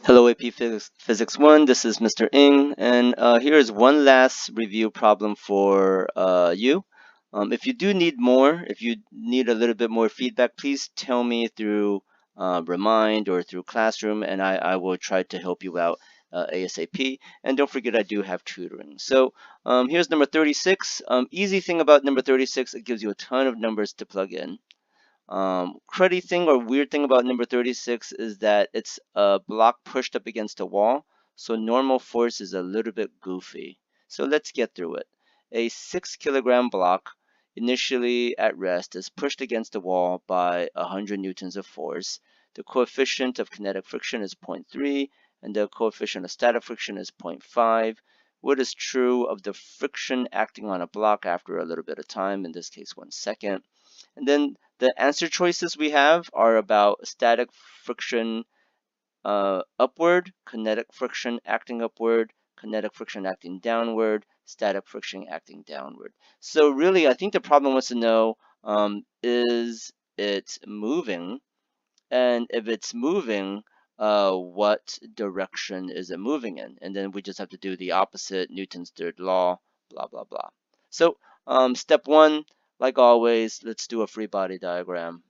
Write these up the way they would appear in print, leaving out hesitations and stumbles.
Hello AP Physics 1, this is Mr. Ng, and here is one last review problem for you. If you do need more, if you need a little bit more feedback, please tell me through Remind or through Classroom, and I will try to help you out ASAP. And don't forget I do have tutoring. So here's number 36. Easy thing about number 36, it gives you a ton of numbers to plug in. Cruddy thing or weird thing about number 36 is that it's a block pushed up against a wall, so normal force is a little bit goofy. So let's get through it. A 6-kilogram block initially at rest is pushed against the wall by 100 newtons of force. The coefficient of kinetic friction is 0.3 and the coefficient of static friction is 0.5. What is true of the friction acting on a block after a little bit of time, in this case 1 second? And then the answer choices we have are about static friction upward, kinetic friction acting upward, kinetic friction acting downward, static friction acting downward. So really, I think the problem wants to know, is it moving? And if it's moving, what direction is it moving in? And then we just have to do the opposite, Newton's third law, blah, blah, blah. So step 1, like always, let's do a free body diagram.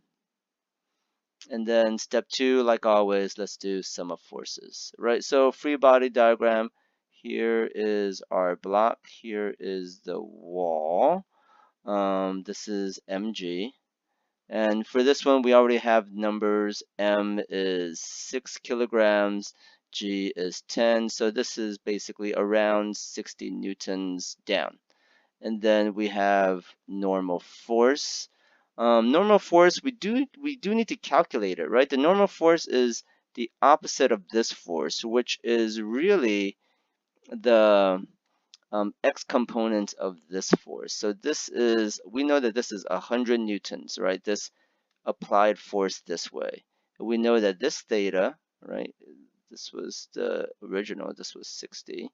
And then step 2, like always, let's do sum of forces, right? So free body diagram, here is our block, here is the wall. This is mg. And for this one, we already have numbers. M is 6 kilograms, G is 10. So this is basically around 60 newtons down. And then we have normal force. Normal force, we do need to calculate it, right? The normal force is the opposite of this force, which is really the x component of this force. So this is, we know that this is 100 newtons, right? This applied force this way. We know that this theta, right? This was the original, this was 60.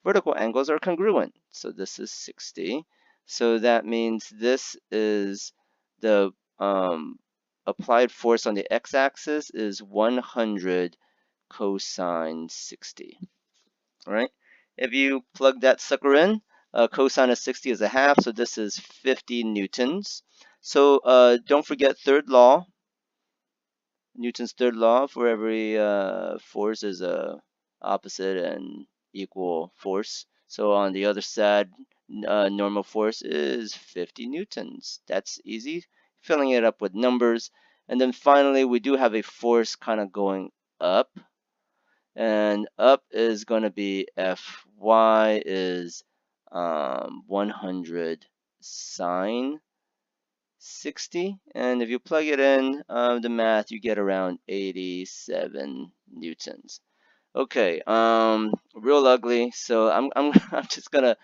Vertical angles are congruent, so this is 60. So that means this is the applied force on the x-axis is 100 cosine 60. All right. If you plug that sucker in, cosine of 60 is a half, so this is 50 newtons. So don't forget third law, Newton's third law. For every force is a opposite and equal force. So on the other side, normal force is 50 newtons. That's easy. Filling it up with numbers. And then finally, we do have a force kind of going up. And up is going to be Fy is 100 sine 60, and if you plug it in the math, you get around 87 newtons. Okay, real ugly. So I'm I'm just gonna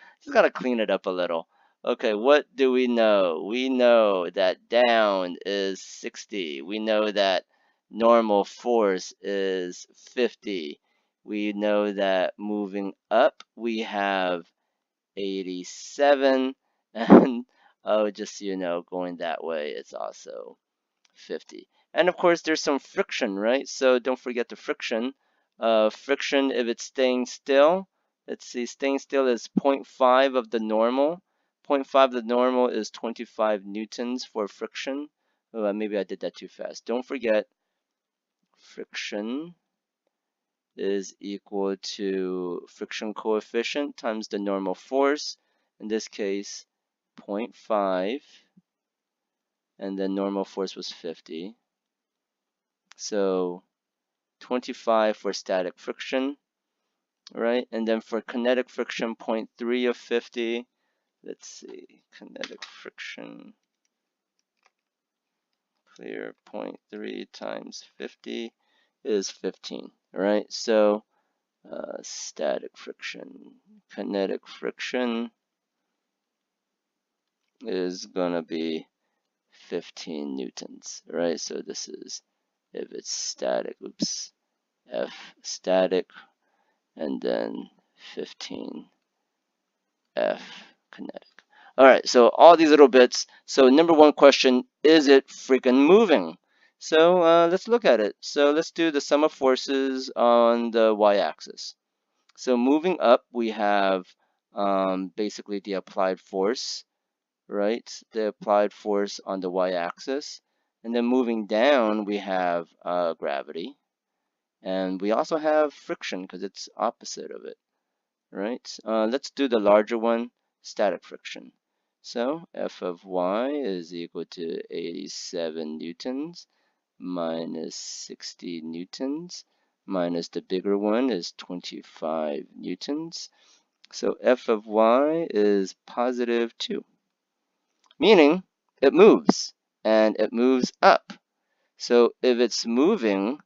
clean it up a little. Okay, what do we know? We know that down is 60. We know that normal force is 50. We know that moving up we have 87, and oh, just so you know, going that way it's also 50. And of course there's some friction, right? So don't forget the friction. Friction, if it's staying still, let's see, staying still is 0.5 of the normal. 0.5 of the normal is 25 newtons for friction. Oh, maybe I did that too fast. Don't forget, friction is equal to friction coefficient times the normal force. In this case, 0.5, and then normal force was 50. So 25 for static friction, right? And then for kinetic friction, 0.3 of 50. Let's see, kinetic friction, clear, 0.3 times 50 is 15, right? So static friction, kinetic friction is gonna be 15 newtons, right? So this is, if it's static, oops, F static, and then 15 F kinetic. All right, so all these little bits. So number 1 question, is it freaking moving? So let's look at it. So let's do the sum of forces on the y-axis. So moving up, we have basically the applied force, right? The applied force on the y-axis. And then moving down, we have gravity. And we also have friction because it's opposite of it, right? Let's do the larger one, static friction. So F of y is equal to 87 newtons minus 60 newtons minus the bigger one is 25 newtons. So F of y is positive 2, meaning it moves, and it moves up. So if it's moving,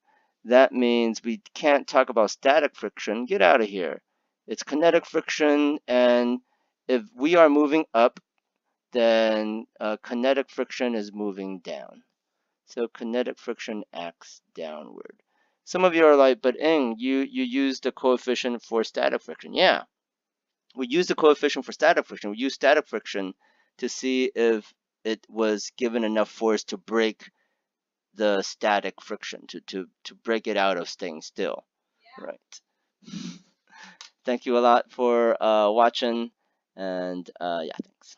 that means we can't talk about static friction. Get out of here. It's kinetic friction, and if we are moving up, then kinetic friction is moving down. So kinetic friction acts downward. Some of you are like, but Ing, you used the coefficient for static friction. Yeah, we used the coefficient for static friction. We used static friction to see if it was given enough force to break the static friction, to break it out of staying still. Yeah. Right. Thank you a lot for watching, and yeah, thanks.